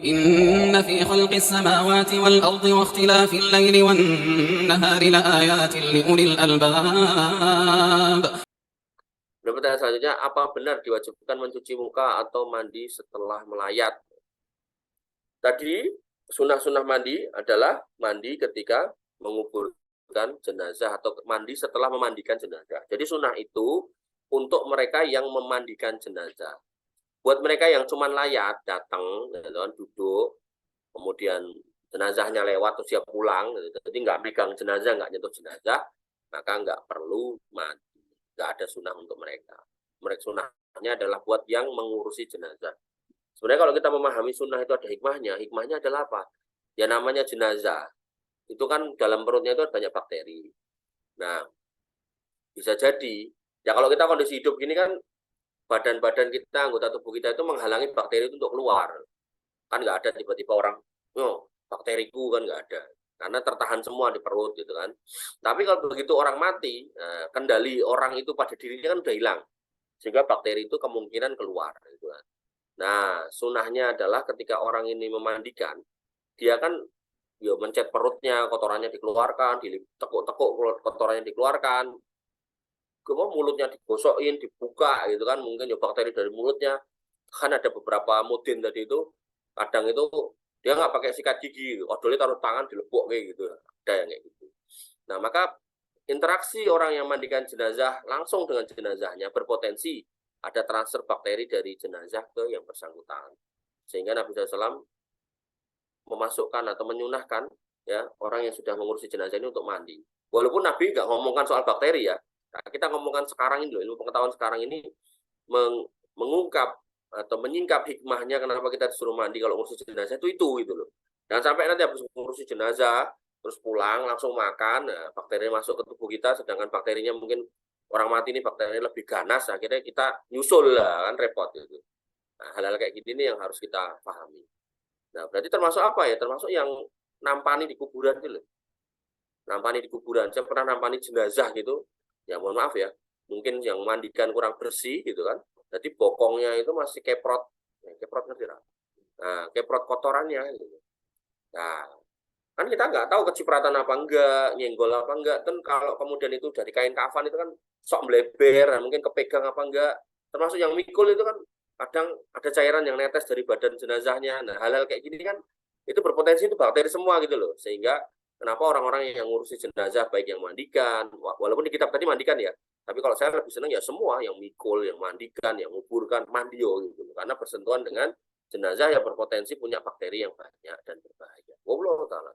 إن في خلق السماوات والأرض واختلاف الليل والنهار لآيات لأولي الألباب. Pertanyaan selanjutnya, apa benar diwajibkan mencuci muka atau mandi setelah melayat? Tadi sunnah-sunnah mandi adalah mandi ketika menguburkan jenazah atau mandi setelah memandikan jenazah. Jadi sunnah itu untuk mereka yang memandikan jenazah. Buat mereka yang cuma layat, datang, duduk, kemudian jenazahnya lewat terus dia pulang, jadi nggak megang jenazah, nggak nyentuh jenazah, maka nggak perlu mandi. Nggak ada sunnah untuk mereka. Mereka sunnahnya adalah buat yang mengurusi jenazah. Sebenarnya kalau kita memahami sunnah itu ada hikmahnya. Hikmahnya adalah apa? Ya namanya jenazah. Itu kan dalam perutnya itu banyak bakteri. Nah, bisa jadi, ya kalau kita kondisi hidup gini kan, badan-badan kita, anggota tubuh kita itu menghalangi bakteri itu untuk keluar. Kan nggak ada tiba-tiba orang, oh, bakteriku kan nggak ada. Karena tertahan semua di perut gitu kan. Tapi kalau begitu orang mati, kendali orang itu pada dirinya kan udah hilang. Sehingga bakteri itu kemungkinan keluar gitu kan. Nah, sunahnya adalah ketika orang ini memandikan, dia kan ya mencet perutnya, kotorannya dikeluarkan, ditekuk-tekuk kotorannya dikeluarkan, kemudian mulutnya digosokin, dibuka gitu kan, mungkin ya bakteri dari mulutnya. Kan ada beberapa mudin tadi itu, kadang itu dia nggak pakai sikat gigi, odolnya taruh tangan dilepuk kayak gitu, ada yang kayak gitu. Nah, maka interaksi orang yang mandikan jenazah langsung dengan jenazahnya berpotensi ada transfer bakteri dari jenazah ke yang bersangkutan. Sehingga Nabi SAW memasukkan atau menyunahkan ya orang yang sudah mengurusi jenazah ini untuk mandi. Walaupun Nabi nggak ngomongkan soal bakteri ya, nah, kita ngomongkan sekarang ini loh, ilmu pengetahuan sekarang ini mengungkap atau menyingkap hikmahnya kenapa kita disuruh mandi kalau ngurusi jenazah itu gitu loh. Jangan sampai nanti habis ngurusi jenazah terus pulang langsung makan, nah, bakteri masuk ke tubuh kita, sedangkan bakterinya mungkin orang mati ini bakterinya lebih ganas, akhirnya kita nyusul lah kan repot gitu. Nah, hal-hal kayak gini nih yang harus kita pahami. Nah, berarti termasuk apa ya? Termasuk yang nampani di kuburan gitu loh. Nampani di kuburan. Saya pernah nampani jenazah gitu. Ya mohon maaf ya. Mungkin yang mandikan kurang bersih gitu kan. Jadi bokongnya itu masih keprot. Ya, keprot ngerti lah. Nah, keprot kotorannya gitu. Nah, kan kita nggak tahu kecipratan apa enggak, nyenggol apa enggak. Kan kalau kemudian itu dari kain kafan itu kan sok meleber, mungkin kepegang apa enggak. Termasuk yang mikul itu kan kadang ada cairan yang netes dari badan jenazahnya. Nah, hal-hal kayak gini kan itu berpotensi itu bakteri semua gitu loh. Sehingga kenapa orang-orang yang ngurusi jenazah baik yang mandikan, walaupun di kitab tadi mandikan ya, tapi kalau saya lebih senang ya semua yang mikul, yang mandikan, yang nguburkan, mandio gitu. Karena bersentuhan dengan jenazah yang berpotensi punya bakteri yang banyak dan berbahaya. Wallahu ta'ala.